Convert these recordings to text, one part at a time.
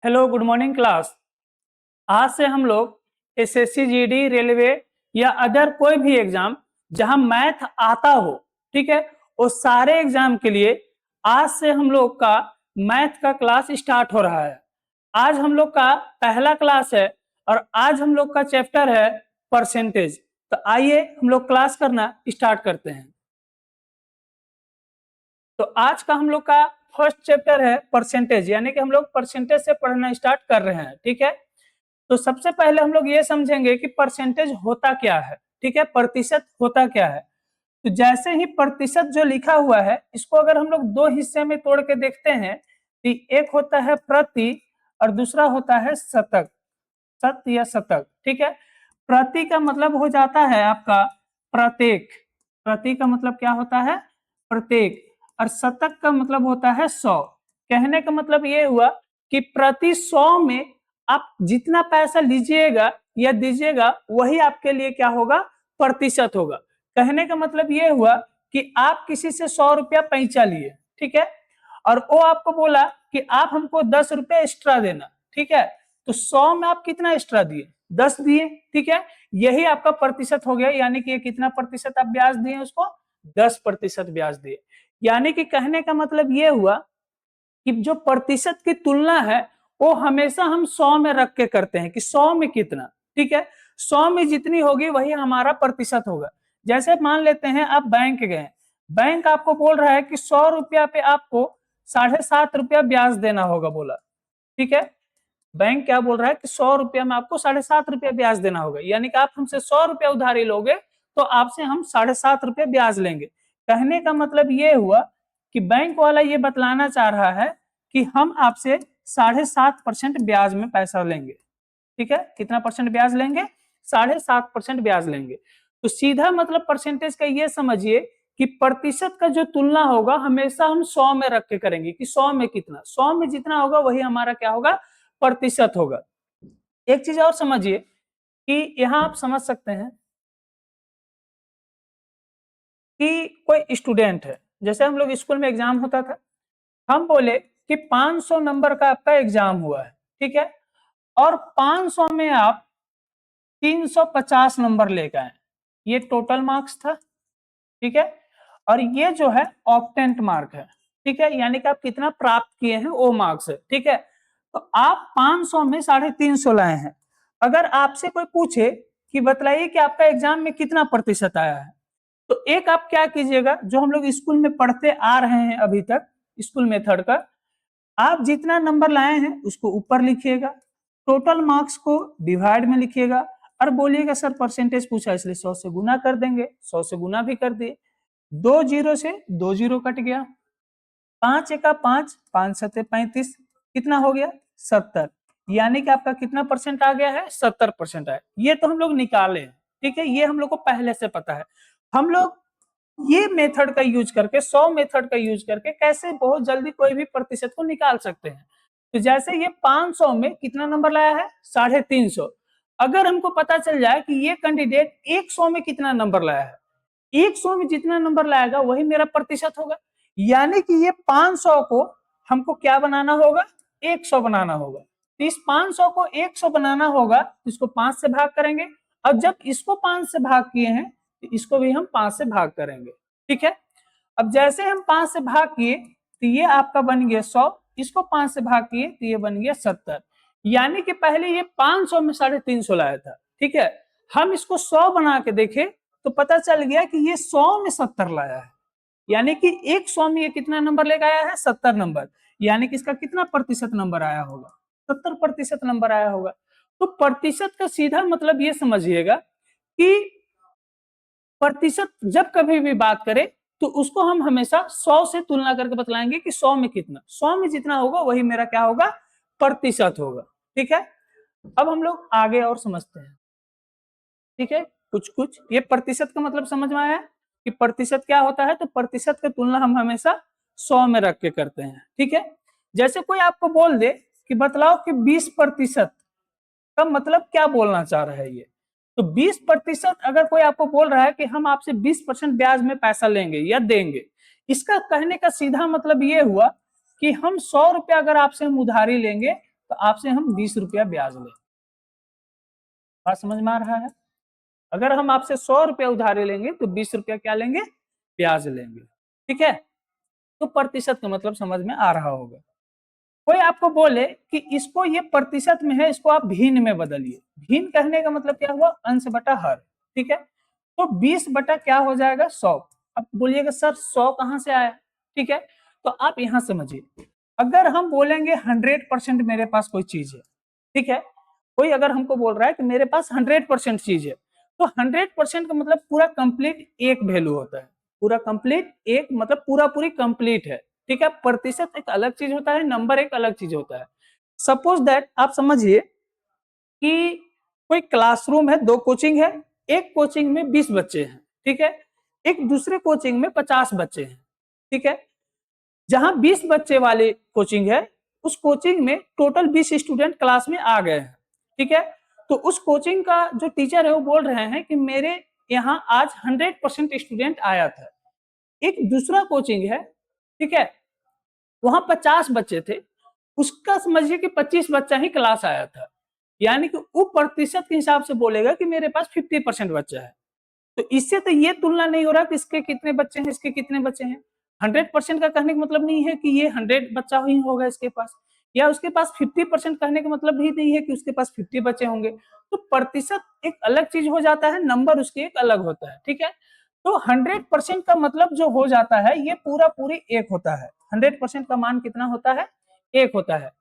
Hello, good morning class. आज से हम लोग एसएससी जीडी रेलवे या अदर कोई भी एग्जाम जहां मैथ आता हो, ठीक है, वो सारे एग्जाम के लिए आज से हम लोग का मैथ का क्लास स्टार्ट हो रहा है। आज हम लोग का पहला क्लास है और आज हम लोग का चैप्टर है परसेंटेज। तो आइए हम लोग क्लास करना स्टार्ट करते हैं। तो आज का हम लोग का फर्स्ट चैप्टर है परसेंटेज, यानी कि हम लोग परसेंटेज से पढ़ना स्टार्ट कर रहे हैं। ठीक है, तो सबसे पहले हम लोग ये समझेंगे कि परसेंटेज होता क्या है। ठीक है, प्रतिशत होता क्या है। तो जैसे ही प्रतिशत जो लिखा हुआ है, इसको अगर हम लोग दो हिस्से में तोड़ के देखते हैं तो एक होता है प्रति और दूसरा होता है शतक, शत या शतक। ठीक है, प्रति का मतलब हो जाता है आपका प्रत्येक, प्रति का मतलब क्या होता है, प्रत्येक, और शतक का मतलब होता है 100। कहने का मतलब ये हुआ कि प्रति 100 में आप जितना पैसा लीजिएगा या दीजिएगा वही आपके लिए क्या होगा, प्रतिशत होगा। कहने का मतलब ये हुआ कि आप किसी से 100 रुपया पैंचा लिए, ठीक है, और वो आपको बोला कि आप हमको 10 रुपया एक्स्ट्रा देना। ठीक है, तो 100 में आप कितना एक्स्ट्रा दिए, 10 दिए। ठीक है, यही आपका प्रतिशत हो गया, यानी कि कितना प्रतिशत आप ब्याज दिए उसको, 10% ब्याज दिए। यानी कि कहने का मतलब ये हुआ कि जो प्रतिशत की तुलना है वो हमेशा हम 100 में रख के करते हैं कि 100 में कितना। ठीक है, 100 में जितनी होगी वही हमारा प्रतिशत होगा। जैसे मान लेते हैं आप बैंक गए, बैंक आपको बोल रहा है कि 100 रुपया पे आपको 7.5 रुपया ब्याज देना होगा बोला। ठीक है, बैंक क्या बोल रहा है कि 100 रुपया में आपको 7.5 रुपया ब्याज देना होगा, यानी कि आप हमसे 100 रुपया उधारी लोगे तो आपसे हम 7.5 रुपया ब्याज लेंगे। कहने का मतलब ये हुआ कि बैंक वाला ये बतलाना चाह रहा है कि हम आपसे 7.5% ब्याज में पैसा लेंगे। ठीक है, कितना परसेंट ब्याज लेंगे, 7.5% ब्याज लेंगे। तो सीधा मतलब परसेंटेज का ये समझिए कि प्रतिशत का जो तुलना होगा हमेशा हम 100 में रख के करेंगे कि 100 में कितना, 100 में जितना होगा वही हमारा क्या होगा, प्रतिशत होगा। एक चीज और समझिए कि यहां आप समझ सकते हैं कि कोई स्टूडेंट है, जैसे हम लोग स्कूल में एग्जाम होता था, हम बोले कि 500 नंबर का आपका एग्जाम हुआ है। ठीक है, और 500 में आप 350 नंबर लेकर आए, ये टोटल मार्क्स था। ठीक है, और ये जो है ऑक्टेंट मार्क है। ठीक है, यानी कि आप कितना प्राप्त किए हैं वो मार्क्स है। ठीक है, तो आप 500 में 350 लाए हैं। अगर आपसे कोई पूछे कि बतलाइए कि आपका एग्जाम में कितना प्रतिशत आया है, तो एक आप क्या कीजिएगा, जो हम लोग स्कूल में पढ़ते आ रहे हैं अभी तक, स्कूल मेथड का, आप जितना नंबर लाए हैं उसको ऊपर लिखिएगा, टोटल मार्क्स को डिवाइड में लिखिएगा और बोलिएगा सर परसेंटेज पूछा इसलिए 100 से गुना कर देंगे। 100 से गुना भी कर दिए, 2 जीरो से 2 जीरो कट गया, 5 एका 5, 5 सत्ते 35, कितना हो गया 70, यानी कि आपका कितना परसेंट आ गया है, 70% आया। ये तो हम लोग निकाले। ठीक है, ये हम लोग को पहले से पता है। हम लोग ये मेथड का यूज करके, 100 मेथड का यूज करके कैसे बहुत जल्दी कोई भी प्रतिशत को निकाल सकते हैं। तो जैसे ये 500 में कितना नंबर लाया है, 350। अगर हमको पता चल जाए कि ये कैंडिडेट 100 में कितना नंबर लाया है, 100 में जितना नंबर लाएगा वही मेरा प्रतिशत होगा, यानी कि ये 500 को हमको क्या बनाना होगा, 100 बनाना होगा। तो इस 500 को 100 बनाना होगा, इसको 5 से भाग करेंगे, और जब इसको 5 से भाग किए हैं तो इसको भी हम 5 से भाग करेंगे। ठीक है, अब जैसे हम 5 से भाग किए तो ये आपका बन गया 100, इसको 5 से भाग किए तो ये बन गया 70, यानी कि पहले ये 500 में 350 लाया था। ठीक है, हम इसको 100 बना के देखे तो पता चल गया कि ये 100 में 70 लाया है, यानी कि 100 में ये कितना नंबर लेकर आया है, 70 नंबर, यानी कि इसका कितना प्रतिशत नंबर आया होगा, 70% नंबर आया होगा। तो प्रतिशत का सीधा मतलब ये समझिएगा कि प्रतिशत जब कभी भी बात करें तो उसको हम हमेशा 100 से तुलना करके बतलाएंगे कि 100 में कितना, 100 में जितना होगा वही मेरा क्या होगा, प्रतिशत होगा। ठीक है, अब हम लोग आगे और समझते हैं। ठीक है, कुछ कुछ ये प्रतिशत का मतलब समझ में आया कि प्रतिशत क्या होता है। तो प्रतिशत की तुलना हम हमेशा 100 में रख के करते हैं। ठीक है, जैसे कोई आपको बोल दे कि बतलाओ कि 20% का मतलब क्या बोलना चाह रहा है ये, तो 20% अगर कोई आपको बोल रहा है कि हम आपसे 20% ब्याज में पैसा लेंगे या देंगे, इसका कहने का सीधा मतलब ये हुआ कि हम 100 रुपया अगर आपसे हम उधारी लेंगे तो आपसे हम 20 रुपया ब्याज लें। बात समझ में आ रहा है? अगर हम आपसे 100 रुपया उधारी लेंगे तो 20 रुपया क्या लेंगे? ब्याज लेंगे। ठीक है, तो प्रतिशत का मतलब समझ में आ रहा होगा। कोई आपको बोले कि इसको ये प्रतिशत में है, इसको आप भिन्न में बदलिए। भिन्न कहने का मतलब क्या हुआ? अंश बटा हर। ठीक है, तो 20 बटा क्या हो जाएगा? 100। अब बोलिएगा सर 100 कहां से आया? ठीक है, तो आप यहां समझिए। अगर हम बोलेंगे 100% मेरे पास कोई चीज है, ठीक है, कोई अगर हमको बोल रहा है कि मेरे पास 100% चीज है, तो 100% का मतलब पूरा कंप्लीट एक वैल्यू होता है। पूरा कंप्लीट एक मतलब पूरा पूरी कंप्लीट है। ठीक है, प्रतिशत एक अलग चीज होता है, नंबर एक अलग चीज होता है। सपोज दैट आप समझिए कि कोई क्लासरूम है, 2 कोचिंग है, एक कोचिंग में 20 बच्चे हैं, ठीक है, एक दूसरे कोचिंग में 50 बच्चे हैं। ठीक है, जहां 20 बच्चे वाले कोचिंग है, उस कोचिंग में टोटल 20 स्टूडेंट क्लास में आ गए हैं। ठीक है, तो उस कोचिंग का जो टीचर है वो बोल रहे हैं कि मेरे यहाँ आज 100% स्टूडेंट आया था। एक दूसरा कोचिंग है, ठीक है, वहां 50 बच्चे थे, उसका समझिए कि 25 बच्चा ही क्लास आया था। यानी कि वो प्रतिशत के हिसाब से बोलेगा कि मेरे पास 50% बच्चा है। तो इससे तो ये तुलना नहीं हो रहा कि इसके कितने बच्चे हैं, इसके कितने बच्चे हैं। 100% का कहने का मतलब नहीं है कि ये 100 बच्चा ही होगा इसके पास, या उसके पास 50% कहने का मतलब भी नहीं है कि उसके पास 50 बच्चे होंगे। तो प्रतिशत एक अलग चीज हो जाता है, नंबर उसके एक अलग होता है। ठीक है, तो 100% का मतलब जो हो जाता है ये पूरा पूरी एक होता है। 100% का मान कितना होता है? एक होता है।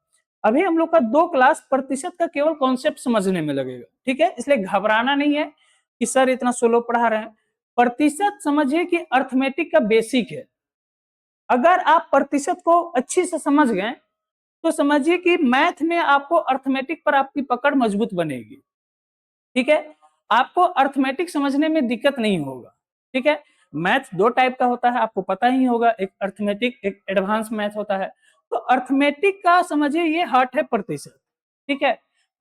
अभी हम लोग का 2 क्लास प्रतिशत का केवल कॉन्सेप्ट समझने में लगेगा। ठीक है, इसलिए घबराना नहीं है कि सर इतना स्लो पढ़ा रहे हैं। प्रतिशत समझिए कि अर्थमेटिक का बेसिक है। अगर आप प्रतिशत को अच्छी से समझ गए तो समझिए कि मैथ में आपको अर्थमेटिक पर आपकी पकड़ मजबूत बनेगी। ठीक है, आपको अर्थमेटिक समझने में दिक्कत नहीं होगा। ठीक है, मैथ 2 टाइप का होता है, आपको पता ही होगा, एक अर्थमेटिक एक एडवांस मैथ होता है। तो अर्थमेटिक का समझिए ये हार्ट है प्रतिशत। ठीक है,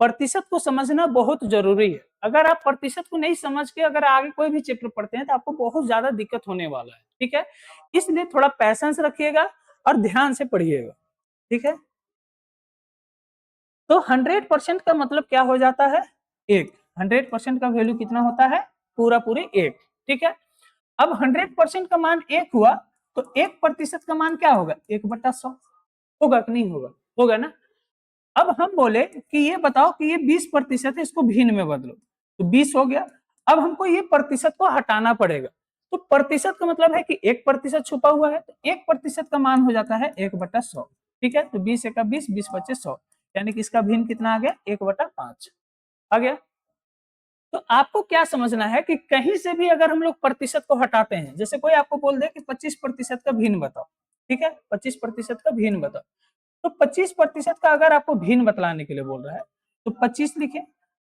प्रतिशत को समझना बहुत जरूरी है। अगर आप प्रतिशत को नहीं समझ के अगर आगे कोई भी चैप्टर पढ़ते हैं तो आपको बहुत ज्यादा दिक्कत होने वाला है। ठीक है, इसलिए थोड़ा पैसेंस रखिएगा और ध्यान से पढ़िएगा। ठीक है, तो 100% का मतलब क्या हो जाता है? एक। 100% का वैल्यू कितना होता है? पूरा पूरी एक। ठीक है, अब 100% का मान एक हुआ तो 1% का मान क्या होगा? 1/100 होगा कि नहीं होगा? होगा ना। अब हम बोले कि ये बताओ कि ये 20% है, इसको भिन्न में बदलो, तो 20 हो गया। अब हमको ये प्रतिशत को हटाना पड़ेगा। तो प्रतिशत का मतलब है कि 1% छुपा हुआ है, तो 1% का मान हो जाता है 1/100। ठीक है, तो 20 का 20, 20×25 100, यानी कि इसका भिन्न कितना आ गया? 1/5 आ गया। तो आपको क्या समझना है कि कहीं से भी अगर हम लोग प्रतिशत को हटाते हैं, जैसे कोई आपको बोल दे कि 25% का भिन्न बताओ, ठीक है, 25% का भिन्न बताओ, तो 25% का अगर आपको भिन्न बतलाने के लिए बोल रहा है तो 25 लिखे,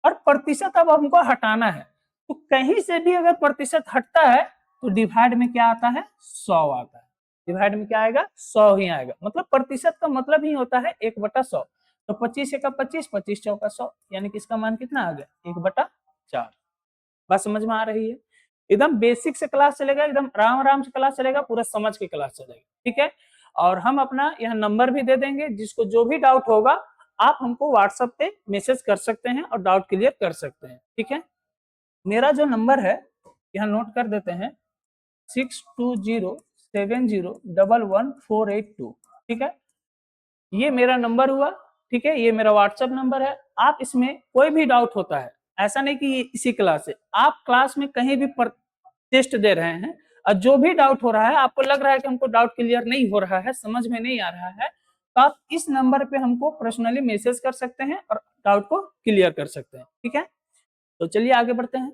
और प्रतिशत अब हमको हटाना है, तो कहीं से भी अगर प्रतिशत हटता है तो डिवाइड में क्या आता है? 100 आता है। डिवाइड में क्या आएगा? 100 ही आएगा। मतलब प्रतिशत का मतलब ही होता है 1/100। तो 25 का 25, 25 चौका 100, यानी कि इसका मान कितना आ गया? 1/4। बात समझ में आ रही है? एकदम बेसिक से क्लास चलेगा, एकदम आराम आराम से क्लास चलेगा, पूरा समझ के क्लास चलेगा। ठीक है, और हम अपना यह नंबर भी दे देंगे, जिसको जो भी डाउट होगा आप हमको व्हाट्सएप पे मैसेज कर सकते हैं और डाउट क्लियर कर सकते हैं। ठीक है, मेरा जो नंबर है यहाँ नोट कर देते हैं, 6207011482। ठीक है, ये मेरा नंबर हुआ। ठीक है, ये मेरा व्हाट्सएप नंबर है। आप इसमें कोई भी डाउट होता है, ऐसा नहीं कि इसी क्लास से, आप क्लास में कहीं भी टेस्ट दे रहे हैं और जो भी डाउट हो रहा है, आपको लग रहा है कि हमको डाउट क्लियर नहीं हो रहा है, समझ में नहीं आ रहा है, तो आप इस नंबर पे हमको पर्सनली मैसेज कर सकते हैं और डाउट को क्लियर कर सकते हैं। ठीक है, तो चलिए आगे बढ़ते हैं।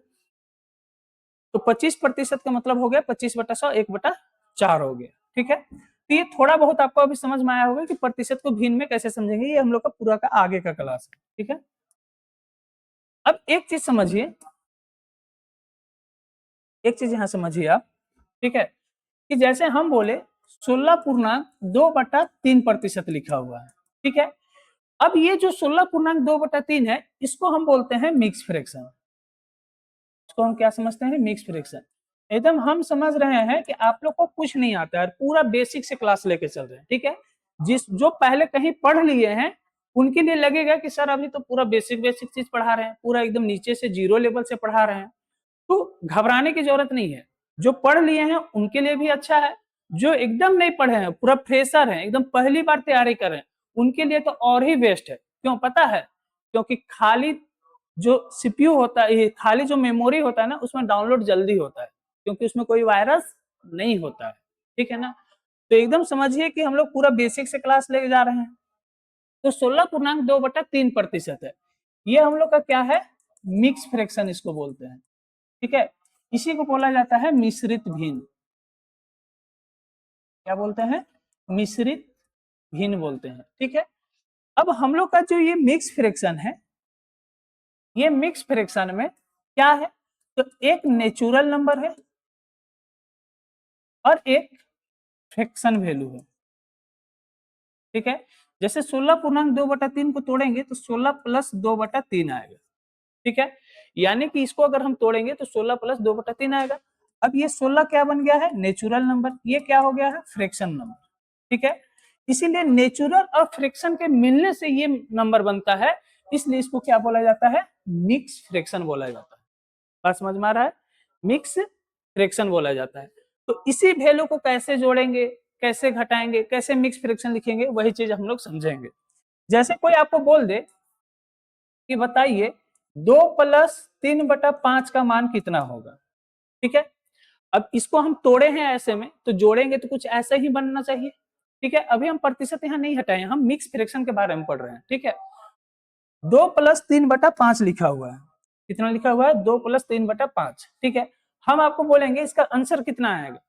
तो 25% का मतलब हो गया 25/100, 1/4 हो गया। ठीक है, तो ये थोड़ा बहुत आपको अभी समझ में आया होगा कि प्रतिशत को भिन्न में कैसे समझेंगे, ये हम लोग का पूरा का आगे का क्लास है। ठीक है, अब एक चीज समझिए, एक चीज यहाँ समझिए आप। ठीक है, कि जैसे हम बोले 16.2/3% लिखा हुआ है। ठीक है, अब ये जो 16.2/3 है, इसको हम बोलते हैं मिक्स फ्रैक्शन। इसको हम क्या समझते हैं? Mix fraction. एकदम हम समझ रहे हैं कि आप लोग को कुछ नहीं आता है, पूरा बेसिक से क्लास लेके चल रहे हैं। ठीक है, जिस जो पहले कहीं पढ़ लिए हैं उनके लिए लगेगा कि सर अभी तो पूरा बेसिक बेसिक चीज पढ़ा रहे हैं, पूरा एकदम नीचे से जीरो लेवल से पढ़ा रहे हैं। तो घबराने की जरूरत नहीं है, जो पढ़ लिए हैं उनके लिए भी अच्छा है, जो एकदम नहीं पढ़े हैं, पूरा फ्रेशर है, एकदम पहली बार तैयारी कर रहे हैं, उनके लिए तो और ही बेस्ट है। क्यों पता है? क्योंकि खाली जो सीपीयू होता है, ये खाली जो मेमोरी होता है ना, उसमें डाउनलोड जल्दी होता है, क्योंकि उसमें कोई वायरस नहीं होता है। ठीक है ना? तो एकदम समझिए कि हम लोग पूरा बेसिक से क्लास लेके जा रहे हैं। तो 16.2/3% है। ये हम लोग का क्या है? मिक्स फ्रैक्शन इसको बोलते हैं। ठीक है, इसी को बोला जाता है मिश्रित भिन्न। क्या बोलते हैं? मिश्रित भिन्न बोलते हैं। ठीक है, अब हम लोग का जो ये मिक्स फ्रैक्शन है, ये मिक्स फ्रैक्शन में क्या है? तो एक नेचुरल नंबर है और एक फ्रैक्शन वैल्यू है। ठीक है, जैसे 16.2/3 को तोड़ेंगे तो 16 प्लस 2/3 आएगा। ठीक है, यानी कि इसको अगर हम तोड़ेंगे तो 16 प्लस 2/3 आएगा। अब ये 16 क्या बन गया है? Natural number. ये क्या हो गया है? Fraction number. ठीक है, इसीलिए नेचुरल और फ्रैक्शन के मिलने से ये नंबर बनता है, इसलिए इसको क्या बोला जाता है? मिक्स फ्रैक्शन बोला जाता है। बात समझ में आ रहा है? मिक्स फ्रैक्शन बोला जाता है। तो इसी वैल्यू को कैसे जोड़ेंगे, कैसे घटाएंगे, कैसे मिक्स फ्रैक्शन लिखेंगे, वही चीज हम लोग समझेंगे। जैसे कोई आपको बोल दे कि बताइए 2+3/5 का मान कितना होगा। ठीक है, अब इसको हम तोड़े हैं ऐसे में, तो जोड़ेंगे तो कुछ ऐसे ही बनना चाहिए। ठीक है, अभी हम प्रतिशत यहाँ नहीं हटाए, हम मिक्स फ्रैक्शन के बारे में पढ़ रहे हैं। ठीक है, 2+3/5 लिखा हुआ है। कितना लिखा हुआ है? 2+3/5। ठीक है, हम आपको बोलेंगे इसका आंसर कितना आएगा,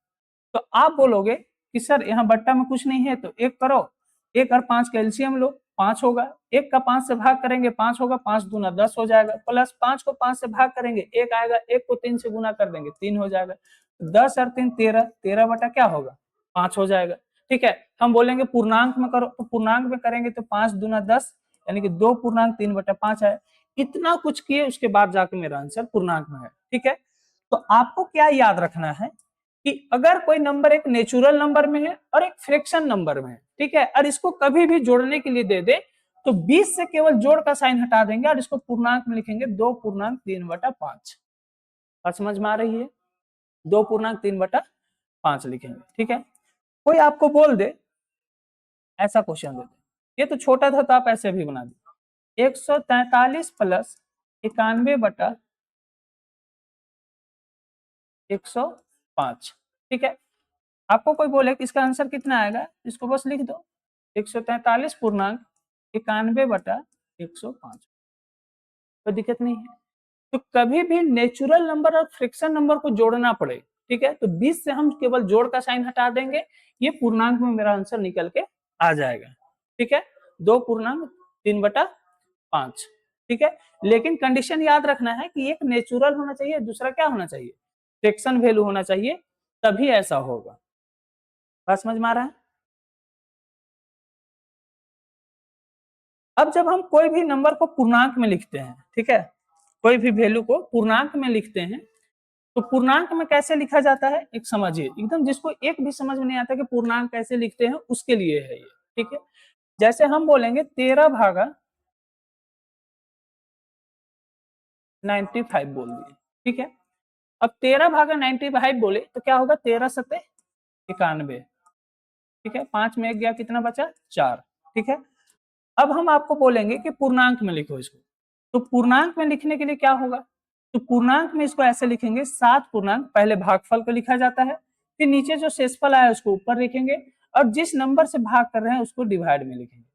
तो आप बोलोगे कि सर यहाँ बट्टा में कुछ नहीं है, तो एक करो, 1 और 5 का एलसीएम लो, 5 होगा। 1 का 5 से भाग करेंगे, 5 होगा, 5 दूना 10 हो जाएगा, प्लस 5 को 5 से भाग करेंगे, 1 आएगा, 1 को 3 से गुना कर देंगे, 3 हो जाएगा। 10 और 3 13, 13 बटा क्या होगा? 5 हो जाएगा। ठीक है, हम बोलेंगे पूर्णांक में करो, तो पूर्णांक में करेंगे तो 5 दूना 10, यानी कि 2.3/5 है। इतना कुछ किए, उसके बाद जाके मेरा आंसर पूर्णांक में है। ठीक है, तो आपको क्या याद रखना है कि अगर कोई नंबर एक नेचुरल नंबर में है और एक फ्रैक्शन नंबर में है, ठीक है, और इसको कभी भी जोड़ने के लिए दे दे, तो 20 से केवल जोड़ का साइन हटा देंगे और इसको पूर्णांक में लिखेंगे 2.3/5। बात समझ में आ रही है? 2.3/5 लिखेंगे। ठीक है, कोई आपको बोल दे, ऐसा क्वेश्चन दे दे, ये तो छोटा था तो आप ऐसे भी बना दे, 143 प्लस 91/105। ठीक है, आपको कोई बोले कि इसका आंसर कितना आएगा, इसको बस लिख दो, 143.91/105। कोई दिक्कत नहीं है। तो कभी भी नेचुरल नंबर और फ्रैक्शन नंबर को जोड़ना पड़े, ठीक है, तो 20 से हम केवल जोड़ का साइन हटा देंगे, ये पूर्णांक में मेरा आंसर निकल के आ जाएगा। ठीक है, 2.3/5। ठीक है, लेकिन कंडीशन याद रखना है कि एक नेचुरल होना चाहिए, दूसरा क्या होना चाहिए? फ्रैक्शन वैल्यू होना चाहिए, तभी ऐसा होगा। बात समझ में आ रहा है? अब जब हम कोई भी नंबर को पूर्णांक में लिखते हैं, ठीक है, कोई भी वैल्यू को पूर्णांक में लिखते हैं, तो पूर्णांक में कैसे लिखा जाता है, एक समझिए, एकदम जिसको एक भी समझ में नहीं आता कि पूर्णांक कैसे लिखते हैं, उसके लिए है ये। ठीक है, जैसे हम बोलेंगे 13/95 बोल दिए। ठीक है, अब 13/95 बोले तो क्या होगा? 13×7=91। ठीक है, 5 में 1 गया, कितना बचा? 4। ठीक है, अब हम आपको बोलेंगे कि पूर्णांक में लिखो इसको, तो पूर्णांक में लिखने के लिए क्या होगा? तो पूर्णांक में इसको ऐसे लिखेंगे, 7 पूर्णांक, पहले भागफल को लिखा जाता है, फिर नीचे जो शेषफल आया उसको ऊपर लिखेंगे, और जिस नंबर से भाग कर रहे हैं उसको डिवाइड में लिखेंगे,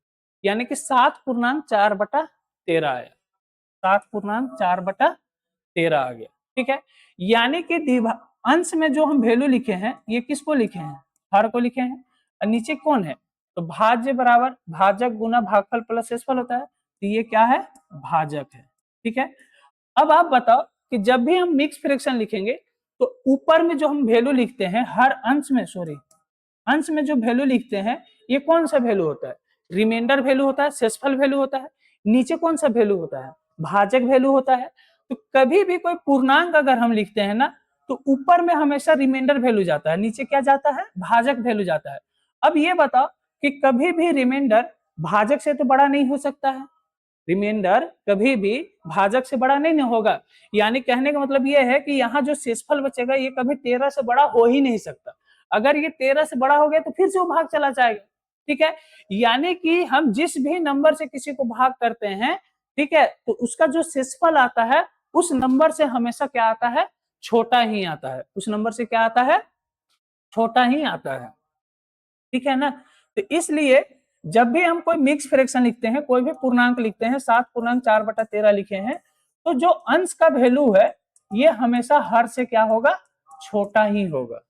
यानी कि 7.4/13 आया। 7.4/13 आ गया। ठीक है, यानी कि अंश में जो हम वैल्यू लिखे हैं, ये किसको लिखे हैं? हर को लिखे हैं। और नीचे कौन है? तो भाज्य बराबर भाजक गुना भागफल प्लस शेषफल होता है, तो ये क्या है? भाजक है। ठीक है, अब आप बताओ कि जब भी हम मिक्स फ्रैक्शन लिखेंगे, तो ऊपर में जो हम वैल्यू लिखते हैं, हर अंश में, सॉरी, अंश में जो वैल्यू लिखते हैं, ये कौन सा वैल्यू होता है? रिमाइंडर वैल्यू होता है, शेषफल वैल्यू होता है। नीचे कौन सा वैल्यू होता है? भाजक वैल्यू होता है। तो कभी भी कोई पूर्णांक अगर हम लिखते हैं ना, तो ऊपर में हमेशा रिमाइंडर वैल्यू जाता है, नीचे क्या जाता है? भाजक वैल्यू जाता है। अब ये बताओ कि कभी भी रिमाइंडर भाजक से तो बड़ा नहीं हो सकता है, रिमाइंडर कभी भी भाजक से बड़ा नहीं होगा। यानी कहने का मतलब ये है कि यहाँ जो शेषफल बचेगा ये कभी 13 से बड़ा हो ही नहीं सकता। अगर ये 13 से बड़ा हो गया तो फिर से वो भाग चला जाएगा, ठीक है। यानी कि हम जिस भी नंबर से किसी को भाग करते हैं, ठीक है, तो उसका जो शेषफल आता है उस नंबर से हमेशा क्या आता है, छोटा ही आता है। उस नंबर से क्या आता है, छोटा ही आता है, ठीक है ना। तो इसलिए जब भी हम कोई मिक्स फ्रैक्शन लिखते हैं, कोई भी पूर्णांक लिखते हैं, 7.4/13 लिखे हैं, तो जो अंश का वैल्यू है ये हमेशा हर से क्या होगा, छोटा ही होगा।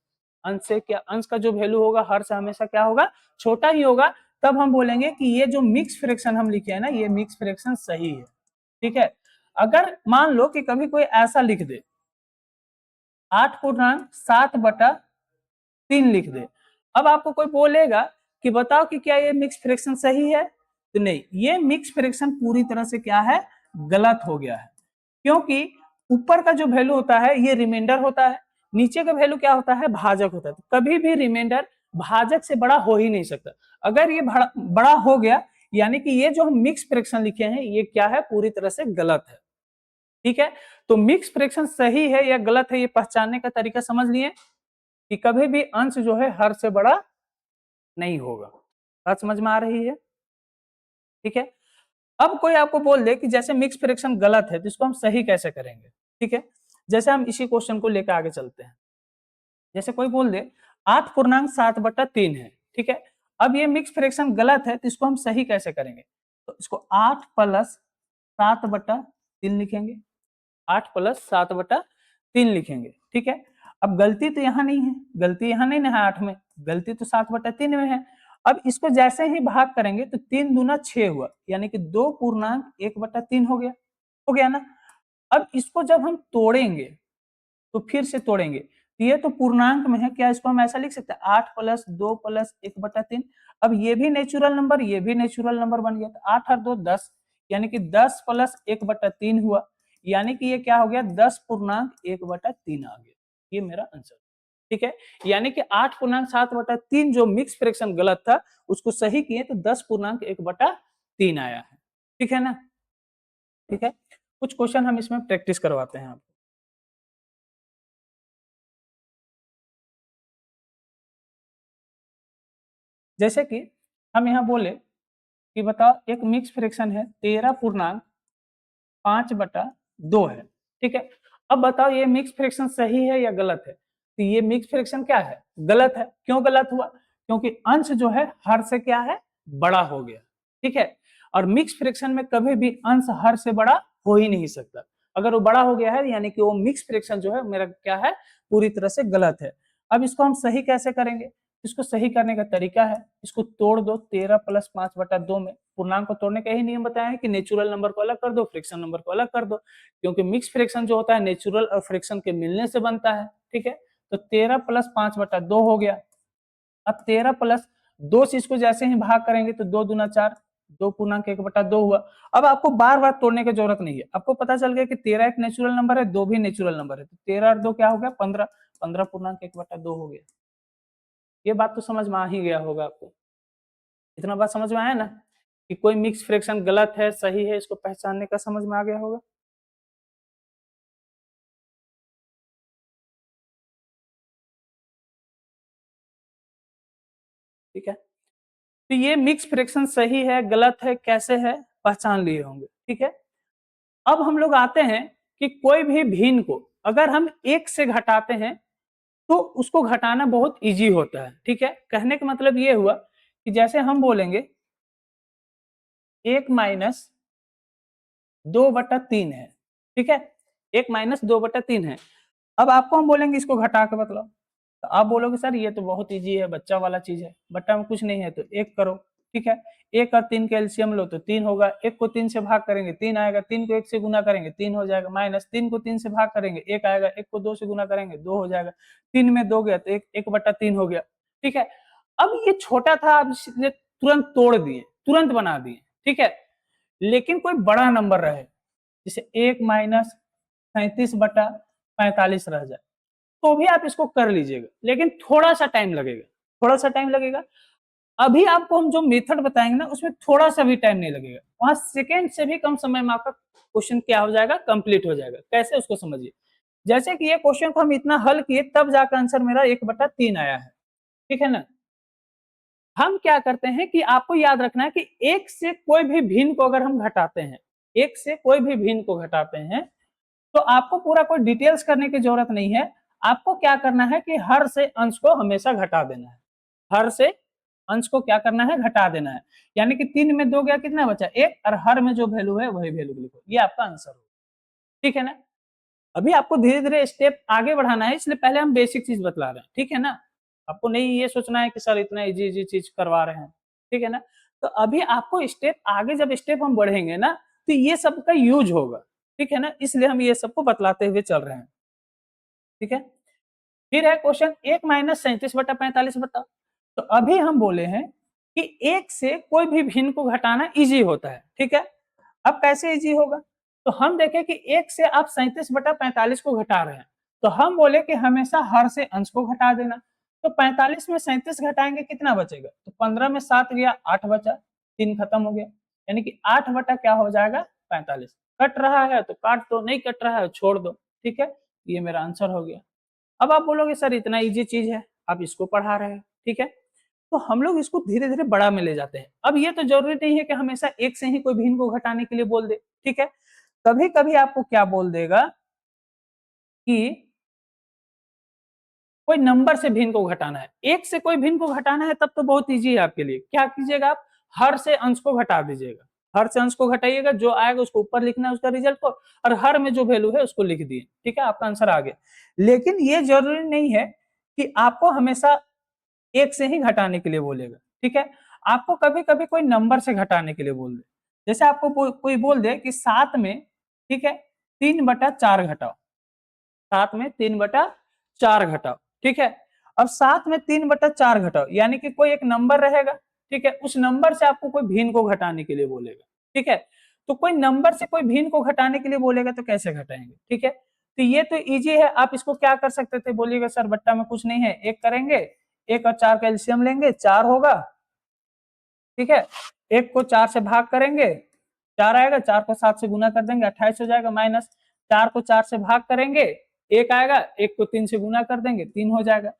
अंश से क्या, अंश का जो वैल्यू होगा हर से हमेशा क्या होगा, छोटा ही होगा। तब हम बोलेंगे कि ये जो मिक्स फ्रैक्शन हम लिखे हैं ना, ये मिक्स फ्रैक्शन सही है, ठीक है। अगर मान लो कि कभी कोई ऐसा लिख दे 8.7/3 लिख दे, अब आपको कोई बोलेगा कि बताओ कि क्या ये मिक्स फ्रैक्शन सही है, तो नहीं, ये मिक्स फ्रैक्शन पूरी तरह से क्या है, गलत हो गया है। क्योंकि ऊपर का जो वैल्यू होता है ये रिमाइंडर होता है, नीचे का वैल्यू क्या होता है, भाजक होता है। तो कभी भी रिमाइंडर भाजक से बड़ा हो ही नहीं सकता। अगर ये बड़ा हो गया, यानी कि ये जो हम मिक्स फ्रैक्शन लिखे हैं ये क्या है, पूरी तरह से गलत है, ठीक है। तो मिक्स फ्रैक्शन सही है या गलत है, ये पहचानने का तरीका समझ लिए कि कभी भी अंश जो है हर से बड़ा नहीं होगा। बात समझ में आ रही है, ठीक है। अब कोई आपको बोल दे कि जैसे मिक्स फ्रैक्शन गलत है तो इसको हम सही कैसे करेंगे, ठीक है। जैसे हम इसी क्वेश्चन को लेकर आगे चलते हैं। जैसे कोई बोल दे 8.7/3 है, ठीक है। अब ये मिक्स फ्रैक्शन गलत है तो इसको हम सही कैसे करेंगे, तो इसको 8+7/3 लिखेंगे, 8+7/3 लिखेंगे, ठीक है। अब गलती तो यहाँ नहीं है, गलती यहाँ नहीं है 8 में, गलती तो 7/3 में है। अब इसको जैसे ही भाग करेंगे तो 3 दूना 6 हुआ, यानी कि 2.1/3 हो गया ना। अब इसको जब हम तोड़ेंगे तो फिर से तोड़ेंगे, ये तो पूर्णांक में है, क्या इसको हम ऐसा लिख सकते हैं 8+2+1/3। अब ये भी नेचुरल नंबर, ये भी नेचुरल नंबर बन गया, तो 8 और 2 10, यानी कि 10+1/3 हुआ, यानी कि ये क्या हो गया, 10.1/3 आ गया। ये मेरा आंसर, ठीक है। यानी कि 8.7/3 जो मिक्स फ्रैक्शन गलत था उसको सही किए तो 10.1/3 आया है, ठीक है ना, ठीक है। कुछ क्वेश्चन हम इसमें प्रैक्टिस करवाते हैं आपको। जैसे कि हम यहाँ बोले कि बताओ एक मिक्स फ्रैक्शन है 13.5/2 है, ठीक है। अब बताओ ये मिक्स फ्रैक्शन सही है या गलत है, तो ये मिक्स फ्रैक्शन क्या है, गलत है। क्यों गलत हुआ, क्योंकि अंश जो है हर से क्या है, बड़ा हो गया, ठीक है। और मिक्स फ्रैक्शन में कभी भी अंश हर से बड़ा हो ही नहीं सकता। अगर वो बड़ा हो गया है यानी कि वो मिक्स फ्रैक्शन जो है मेरा क्या है, पूरी तरह से गलत है। अब इसको हम सही कैसे करेंगे, इसको सही करने का तरीका है, इसको तोड़ दो 13+5/2 में। पूर्णांक को तोड़ने का ही नियम बताया है कि नेचुरल नंबर को अलग कर दो, फ्रैक्शन नंबर को अलग कर दो, क्योंकि मिक्स फ्रैक्शन जो होता है नेचुरल और फ्रैक्शन के मिलने से बनता है, ठीक है। तो 13+5/2 हो गया। अब 13+2 से इसको जैसे ही भाग करेंगे तो 2 दूना 4, 2.1/2 हुआ। अब आपको बार बार तोड़ने की जरूरत नहीं है, आपको पता चल गया कि 13 एक नेचुरल नंबर है, 2 भी नेचुरल नंबर है, तो 13 और 2 क्या हो गया, 15, 15.1/2 हो गया। ये बात तो समझ में आ ही गया होगा आपको, इतना बात समझ में आया ना कि कोई मिक्स फ्रैक्शन गलत है सही है इसको पहचानने का समझ में आ गया होगा, ठीक है। तो ये मिक्स फ्रैक्शन सही है गलत है कैसे है पहचान लिए होंगे, ठीक है। अब हम लोग आते हैं कि कोई भी भिन्न को अगर हम एक से घटाते हैं तो उसको घटाना बहुत इजी होता है, ठीक है। कहने का मतलब ये हुआ कि जैसे हम बोलेंगे 1-2/3 है, ठीक है, 1-2/3 है। अब आपको हम बोलेंगे इसको घटा के बताओ, तो आप बोलोगे सर ये तो बहुत इजी है, बच्चा वाला चीज है, बट्टा में कुछ नहीं है तो एक करो, ठीक है। 1 और 3 का एलसीएम लो तो 3 होगा, 1 को 3 से भाग करेंगे 3 आएगा, 3 को 1 से गुना करेंगे 3 हो जाएगा, माइनस 3 को 3 से भाग करेंगे 1 आएगा, 1 को 2 से गुना करेंगे 2 हो जाएगा, 3 में 2 गया तो 1/3 हो गया, ठीक है। अब ये छोटा था, अब इसने तुरंत तोड़ दिए, तुरंत बना दिए, ठीक है। लेकिन कोई बड़ा नंबर रहे, जैसे 1-37/45 रह जाए, तो भी आप इसको कर लीजिएगा, लेकिन थोड़ा सा टाइम लगेगा, थोड़ा सा टाइम लगेगा। अभी आपको हम जो मेथड बताएंगे ना उसमें थोड़ा सा भी टाइम नहीं लगेगा, वहां सेकेंड से भी कम समय में आपका क्वेश्चन क्या हो जाएगा, कंप्लीट हो जाएगा। कैसे, उसको समझिए। जैसे कि ये क्वेश्चन को हम इतना हल किए तब जाकर आंसर मेरा 1/3 आया है, ठीक है ना। हम क्या करते हैं कि आपको याद रखना है कि एक से कोई भी भिन्न को अगर हम घटाते हैं, एक से कोई भी भिन्न को घटाते हैं, तो आपको पूरा कोई डिटेल्स करने की जरूरत नहीं है। आपको क्या करना है कि हर से अंश को हमेशा घटा देना है, हर से अंश को क्या करना है, घटा देना है। यानी कि 3 में 2 गया, कितना बचा, 1, और हर में जो वैल्यू है वही वैल्यू लिखो, ये आपका आंसर हो, ठीक है ना। अभी आपको धीरे धीरे स्टेप आगे बढ़ाना है, इसलिए पहले हम बेसिक चीज बतला रहे हैं, ठीक है ना। आपको नहीं ये सोचना है कि सर इतना इजी इजी चीज करवा रहे हैं, ठीक है ना। तो अभी आपको स्टेप आगे, जब स्टेप हम बढ़ेंगे ना, तो ये सब का यूज होगा, ठीक है ना, इसलिए हम ये सबको बतलाते हुए चल रहे हैं, ठीक है। फिर है क्वेश्चन 1 - 37/45 बताओ। तो अभी हम बोले हैं कि एक से कोई भी भिन्न को घटाना इजी होता है, ठीक है। अब कैसे इजी होगा, तो हम देखें कि एक से आप 37/45 को घटा रहे हैं, तो हम बोले कि हमेशा हर से अंश को घटा देना। तो 45 में 37 घटाएंगे, कितना बचेगा, तो 15 में 7 गया, 8 बचा, 3 खत्म हो गया, यानी कि 8 बटा क्या हो जाएगा, 45। कट रहा है तो काट दो, नहीं कट रहा है छोड़ दो, ठीक है, ये मेरा आंसर हो गया। अब आप बोलोगे सर इतना इजी चीज है, आप इसको पढ़ा रहे हैं, ठीक है। तो हम लोग इसको धीरे धीरे बड़ा में ले जाते हैं। अब ये तो जरूरी नहीं है कि हमेशा एक से ही कोई भिन्न को घटाने के लिए बोल दे, ठीक है। कभी कभी आपको क्या बोल देगा कि कोई नंबर से भिन्न को घटाना है, एक से कोई भिन्न को घटाना है, तब तो बहुत इजी है आपके लिए। क्या कीजिएगा, आप हर से अंश को घटा दीजिएगा, हर से अंश को घटाइएगा, जो आएगा उसको ऊपर लिखना है उसका रिजल्ट को, और हर में जो वैल्यू है उसको लिख दिए, ठीक है, आपका आंसर आ गया। लेकिन ये जरूरी नहीं है कि आपको हमेशा एक से ही घटाने के लिए बोलेगा, ठीक है। आपको कभी कभी कोई नंबर से घटाने के लिए बोल दे, जैसे आपको कोई बोल दे कि 7 में, ठीक है, 3/4 घटाओ, 7 में 3/4 घटाओ, ठीक है। अब 7 में 3/4 घटाओ, यानी कि कोई एक नंबर रहेगा, ठीक है, उस नंबर से आपको कोई भिन्न को घटाने के लिए बोलेगा, ठीक है। तो कोई नंबर से कोई भिन्न को घटाने के लिए बोलेगा तो कैसे घटाएंगे, ठीक है। तो ये तो इजी है, आप इसको क्या कर सकते थे, बोलिएगा सर बट्टा में कुछ नहीं है, एक करेंगे, 1 और 4 का एलसीएम लेंगे, 4 होगा, ठीक है। 1 को 4 से भाग करेंगे, 4 आएगा, 4 को 7 से गुना कर देंगे, 28 हो जाएगा, माइनस 4 को 4 से भाग करेंगे, 1 आएगा, 1 को 3 से गुना कर देंगे, 3 हो जाएगा।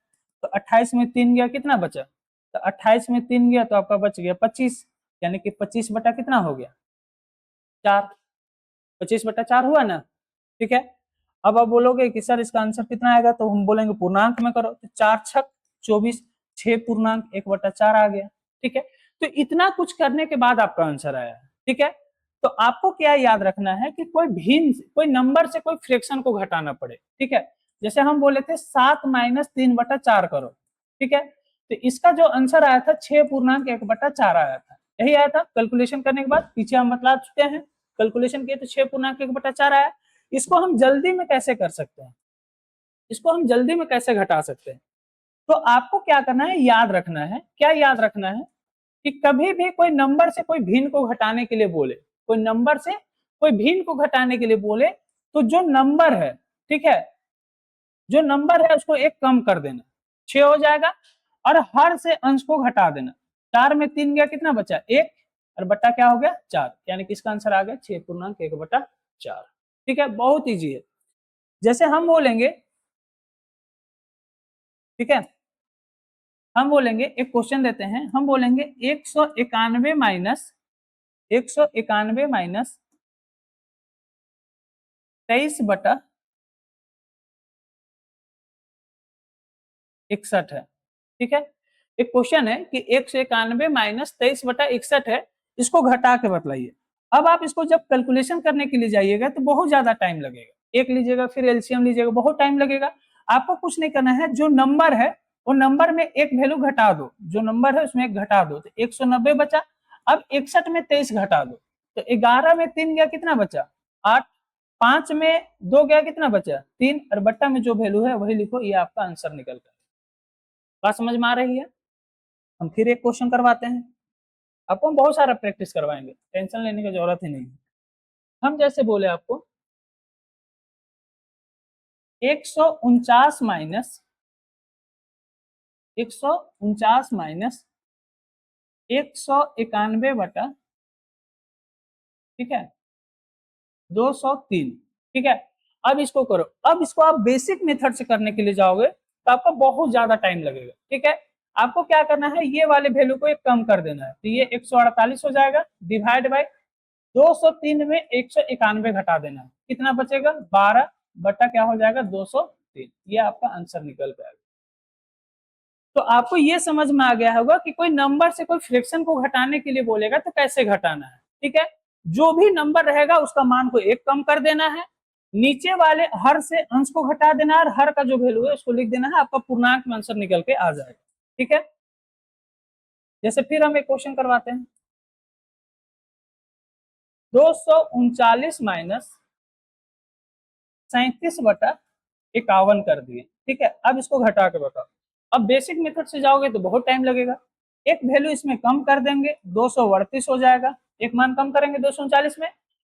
तो 28 में 3 गया, कितना बचा, तो 28 में 3 गया तो आपका बच गया 25, यानी कि 25 बटा कितना हो गया, 4, 25/4 हुआ ना, ठीक है। अब आप बोलोगे कि सर इसका आंसर कितना आएगा, तो हम बोलेंगे पूर्णांक में करो, तो 4×6 = 24, 6 पूर्णांक 1/4 आ गया, ठीक है। तो इतना कुछ करने के बाद आपका आंसर आया है, ठीक है। तो आपको क्या याद रखना है कि कोई भिन्न, कोई नंबर से कोई फ्रैक्शन को घटाना पड़े, ठीक है। जैसे हम बोले थे 7 - 3/4 करो, ठीक है। तो इसका जो आंसर आया था 6.1/4 आया था, यही आया था। कैलकुलेशन करने के बाद पीछे हम बतला चुके हैं, कैलकुलेशन किए तो 6.1/4 आया। इसको हम जल्दी में कैसे कर सकते हैं, इसको हम जल्दी में कैसे घटा सकते हैं, तो आपको क्या करना है, याद रखना है, क्या याद रखना है कि कभी भी कोई नंबर से कोई भिन्न को घटाने के लिए बोले, कोई नंबर से कोई भिन्न को घटाने के लिए बोले, तो जो नंबर है, ठीक है, जो नंबर है उसको 1 कम कर देना, 6 हो जाएगा, और हर से अंश को घटा देना। 4 में 3 गया, कितना बचा, 1, और बट्टा क्या हो गया, 4, यानी कि इसका आंसर आ गया 6.1/4, ठीक है, बहुत ईजी है। जैसे हम बोलेंगे, ठीक है, हम बोलेंगे एक क्वेश्चन देते हैं, हम बोलेंगे 191 माइनस 23/61 है, ठीक है। एक क्वेश्चन है कि 191 माइनस 23/61 है, इसको घटा के बतलाइए। अब आप इसको जब कैलकुलेशन करने के लिए जाइएगा तो बहुत ज्यादा टाइम लगेगा, एक लीजिएगा फिर एलसीएम लीजिएगा, बहुत टाइम लगेगा। आपको कुछ नहीं करना है, जो नंबर है वो नंबर में एक वैल्यू घटा दो, जो नंबर है उसमें एक घटा दो, तो 190 बचा। अब 61 में 23 घटा दो, तो 11 में 3 गया, कितना बचा, 8, 5 में 2 गया, कितना बचा, 3, और बट्टा में जो वैल्यू है वही लिखो, ये आपका आंसर निकल कर। बात समझ में आ रही है। हम फिर एक क्वेश्चन करवाते हैं, आपको हम बहुत सारा प्रैक्टिस करवाएंगे, टेंशन लेने की जरूरत ही नहीं है। हम जैसे बोले आपको 149 माइनस 149 माइनस 191 बटा, ठीक है, 203, ठीक है। अब इसको करो, अब इसको आप बेसिक मेथड से करने के लिए जाओगे तो आपको बहुत ज्यादा टाइम लगेगा, ठीक है। आपको क्या करना है, ये वाले वैल्यू को एक कम कर देना है, तो ये 148 हो जाएगा, डिवाइड बाय 203 में 191 घटा देना है, कितना बचेगा, 12 बटा क्या हो जाएगा, 203। ये आपका आंसर निकल जाएगा। तो आपको ये समझ में आ गया होगा कि कोई नंबर से कोई फ्रैक्शन को घटाने के लिए बोलेगा तो कैसे घटाना है, ठीक है। जो भी नंबर रहेगा उसका मान को एक कम कर देना है, नीचे वाले हर से अंश को घटा देना है और हर का जो वैल्यू है उसको लिख देना है, आपका पूर्णांक में आंसर निकल के आ जाएगा, ठीक है। जैसे फिर हम एक क्वेश्चन करवाते हैं, 239 माइनस 37 बटा 51 कर दिए, ठीक है। अब इसको घटा के बताओ। अब बेसिक मेथड से जाओगे तो बहुत टाइम लगेगा, एक वैल्यू इसमें कम कर देंगे, 238 हो जाएगा, एक मान कम करेंगे 239 में,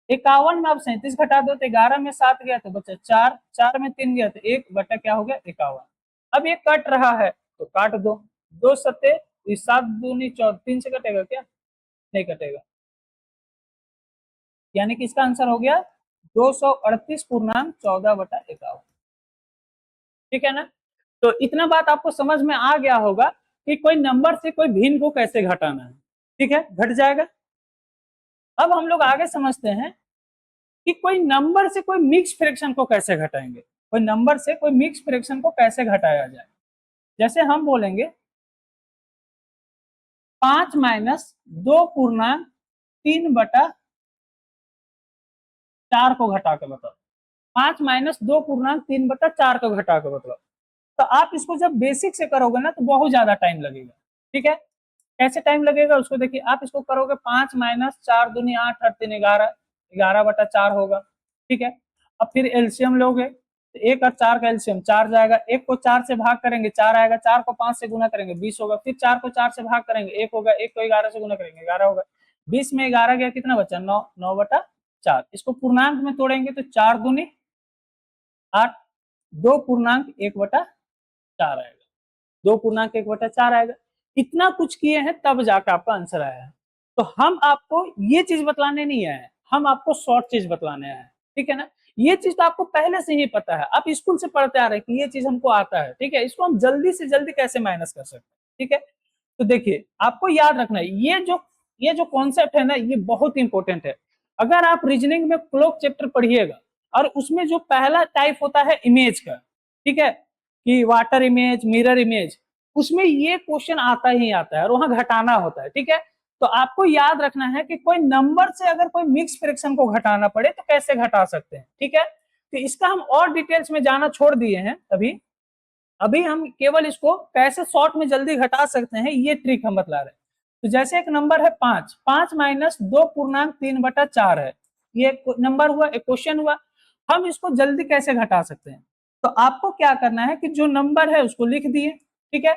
51 में आप 37 घटा दो तो 11 में 7 गया तो बचा 4, 4 में 3 गया तो 1 बटा क्या हो गया, 51। अब ये कट रहा है तो काट दो, 2 सत्ते 7 दूनी 14, 3 से कटेगा क्या, नहीं कटेगा, यानी कि इसका आंसर हो गया 238 पूर्णांक 14 बटा 51, ठीक है ना। तो इतना बात आपको समझ में आ गया होगा कि कोई नंबर से कोई भिन्न को कैसे घटाना है, ठीक है, घट जाएगा। अब हम लोग आगे समझते हैं कि कोई नंबर से कोई मिक्स फ्रैक्शन को कैसे घटाएंगे, कोई नंबर से कोई मिक्स फ्रैक्शन को कैसे घटाया जाए। जैसे हम बोलेंगे 5 माइनस 2 पूर्णांक 3 बटा 4 को घटा के बताओ, 5 माइनस 2 पूर्णांक 3 बटा 4 को घटा के बताओ। तो आप इसको जब बेसिक से करोगे ना तो बहुत ज्यादा टाइम लगेगा, ठीक है। कैसे टाइम लगेगा उसको देखिए, आप इसको करोगे 5 माइनस 4 दूनी 8 और 3 11, 11 बटा 4 होगा, ठीक है। अब फिर एलसीएम लोगे तो 1 और 4 का एलसीएम 4 जाएगा, 1 को 4 से भाग करेंगे 4 आएगा, 4 को 5 से गुना करेंगे 20 होगा, फिर 4 को 4 से भाग करेंगे 1 होगा, 1 को 11 से गुना करेंगे 11 होगा, 20 में 11 गया कितना बचा, 9, 9 बटा 4। इसको पूर्णांक में तोड़ेंगे तो 4 दूनी 8, 2 पूर्णांक 1 बटा 4 आएगा, 2 पूर्णांक 1 बटा 4 आएगा। इतना कुछ किए हैं तब जाकर आपका आंसर आया है। तो हम आपको ये चीज बतलाने नहीं आए, हम आपको शॉर्ट चीज बतलाने आए हैं, ठीक है ना। ये चीज तो आपको पहले से ही पता है, आप स्कूल से पढ़ते आ रहे हैं कि ये चीज हमको आता है, ठीक है। इसको हम जल्दी से जल्दी कैसे माइनस कर सकते हैं, ठीक है। तो देखिए आपको याद रखना है ये जो कॉन्सेप्ट है ना, ये बहुत इंपॉर्टेंट है। अगर आप रीजनिंग में क्लॉक चैप्टर पढ़िएगा और उसमें जो पहला टाइप होता है इमेज का, ठीक है, कि वाटर इमेज, मिरर इमेज, उसमें ये क्वेश्चन आता ही आता है और वहां घटाना होता है, ठीक है। तो आपको याद रखना है कि कोई नंबर से अगर कोई मिक्स फ्रैक्शन को घटाना पड़े तो कैसे घटा सकते हैं, ठीक है। तो इसका हम और डिटेल्स में जाना छोड़ दिए हैं अभी, अभी हम केवल इसको कैसे शॉर्ट में जल्दी घटा सकते हैं ये ट्रिक हम बतला रहे हैं। तो जैसे एक नंबर है 5, 5 माइनस 2 पूर्णांक 3 बटा 4 है, ये नंबर हुआ, एक क्वेश्चन हुआ। हम इसको जल्दी कैसे घटा सकते हैं, तो आपको क्या करना है कि जो नंबर है उसको लिख दिए, ठीक है।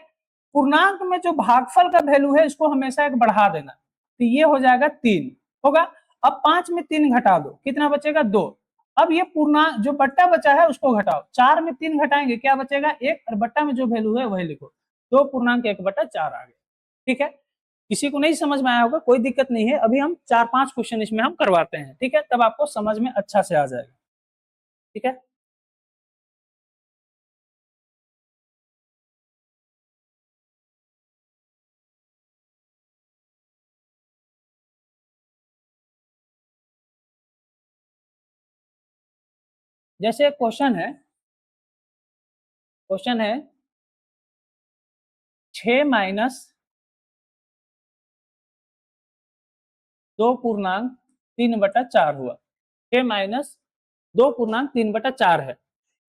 पूर्णांक में जो भागफल का वैल्यू है इसको हमेशा एक बढ़ा देना, तो ये हो जाएगा 3 होगा। अब 5 में 3 घटा दो, कितना बचेगा, 2। अब ये पूर्णांक जो बट्टा बचा है उसको घटाओ, 4 में 3 घटाएंगे क्या बचेगा, 1, और बट्टा में जो वैल्यू है वही लिखो, 2 पूर्णांक 1 बटा 4 आ गया, ठीक है। किसी को नहीं समझ में आया होगा कोई दिक्कत नहीं है, अभी हम 4-5 क्वेश्चन इसमें हम करवाते हैं, ठीक है, तब आपको समझ में अच्छा से आ जाएगा, ठीक है। जैसे क्वेश्चन है 6-2 पूर्णांक 3 बटा 4 हुआ, 6-2 पूर्णांक 3 बटा 4 है,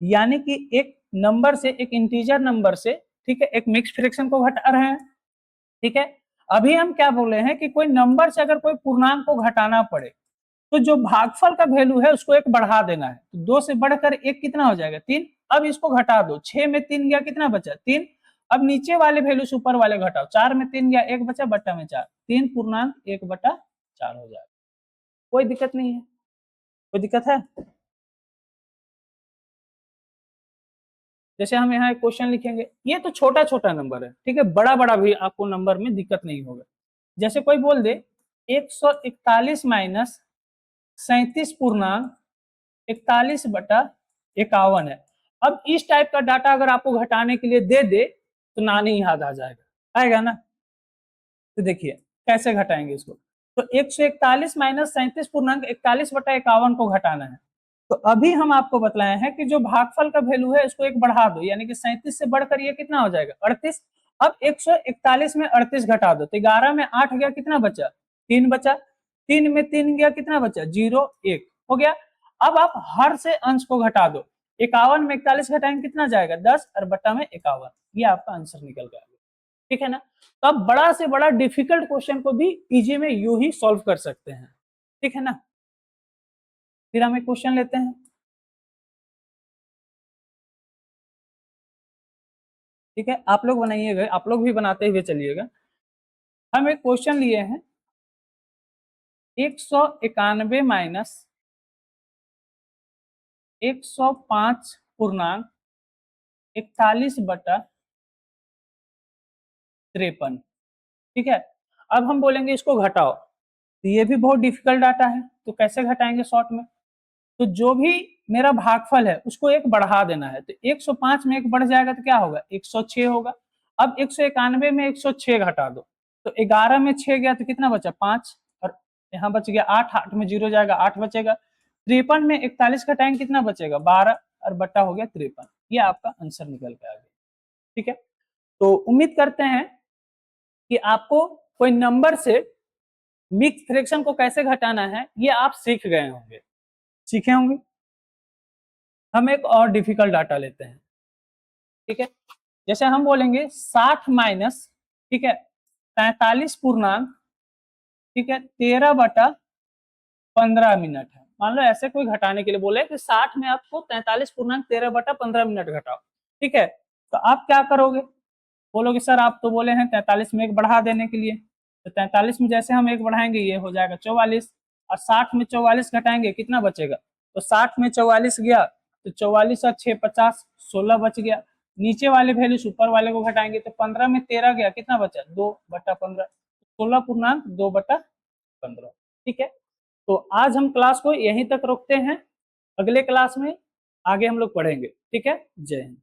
यानी कि एक नंबर से, एक इंटीजर नंबर से, ठीक है, एक मिक्स फ्रैक्शन को घटा रहे हैं, ठीक है। अभी हम क्या बोले हैं कि कोई नंबर से अगर कोई पूर्णांक को घटाना पड़े तो जो भागफल का वैल्यू है उसको एक बढ़ा देना है, तो 2 से बढ़कर 1 कितना हो जाएगा, 3। अब इसको घटा दो, 6 में 3 गया कितना बचा, 3। अब नीचे वाले वैल्यू से ऊपर वाले घटाओ, 4 में 3 गया 1 बचा, बट्टा में 4, 3 पूर्णांक 1 बटा 4 हो जाएगा। कोई दिक्कत नहीं है, कोई दिक्कत है। जैसे हम यहाँ एक क्वेश्चन लिखेंगे, ये तो छोटा छोटा नंबर है, ठीक है, बड़ा बड़ा भी आपको नंबर में दिक्कत नहीं होगा। जैसे कोई बोल दे 141 माइनस 37 पूर्णांक 41/51 है। अब इस टाइप का डाटा अगर आपको घटाने के लिए दे दे तो ना नहीं याद आ जाएगा, आएगा ना। तो देखिए कैसे घटाएंगे इसको। तो 141 माइनस 37 पूर्णांक 41/51 को घटाना है। तो अभी हम आपको बतलाए हैं कि जो भागफल का वैल्यू है इसको एक बढ़ा दो, यानी कि 37 से बढ़कर ये कितना हो जाएगा 38। अब 141 में 38 घटा दो तो 11 में 8 गया, कितना बचा 3 बचा, 3 में 3 गया, कितना बचा 0 1 हो गया। अब आप हर से अंश को घटा दो, 51 में 41 घटाएंगे कितना जाएगा 10 और बट्टा में 51, ये आपका आंसर निकल गया। ठीक है ना। तो आप बड़ा से बड़ा डिफिकल्ट क्वेश्चन को भी इजी में यूं ही सॉल्व कर सकते हैं। ठीक है ना। फिर हम एक क्वेश्चन लेते हैं। ठीक है, आप लोग बनाइएगा, आप लोग भी बनाते हुए चलिएगा। हम एक क्वेश्चन लिए हैं 191 माइनस 105 पूर्णांक 41/53। ठीक है, अब हम बोलेंगे इसको घटाओ, तो ये भी बहुत डिफिकल्ट डाटा है, तो कैसे घटाएंगे शॉर्ट में। तो जो भी मेरा भागफल है उसको एक बढ़ा देना है, तो 105 में एक बढ़ जाएगा तो क्या होगा 106 होगा। अब 191 में 106 घटा दो, तो 11 में 6 गया तो कितना बचा 5, और यहाँ बच गया 8, 8 में 0 जाएगा 8 बचेगा। 53 में 41 घटाएंगे कितना बचेगा 12 और बट्टा हो गया 53। ये आपका आंसर निकल के आ गया। ठीक है, तो उम्मीद करते हैं कि आपको कोई नंबर से मिक्स फ्रैक्शन को कैसे घटाना है ये आप सीख गए होंगे, सीखे होंगे। हम एक और डिफिकल्ट डाटा लेते हैं। ठीक है, जैसे हम बोलेंगे 60 माइनस, ठीक है 43 पूर्णांक, ठीक है 13/15 है। मान लो ऐसे कोई घटाने के लिए बोले कि 60 में आपको 43 पूर्णांक 13/15 घटाओ। ठीक है, तो आप क्या करोगे, बोलोगे सर आप तो बोले हैं 43 में एक बढ़ा देने के लिए, तो 43 में जैसे हम एक बढ़ाएंगे ये हो जाएगा 44, और 60 में 44 घटाएंगे कितना बचेगा, तो 60 में 44 गया तो 44 और 6 50, 16 बच गया। नीचे वाले वैल्यू ऊपर वाले को घटाएंगे तो 15 में 13 गया, कितना बचा 2/15, 16 पूर्णांक 2/15। ठीक है, तो आज हम क्लास को यहीं तक रोकते हैं, अगले क्लास में आगे हम लोग पढ़ेंगे। ठीक है, जय हिंद।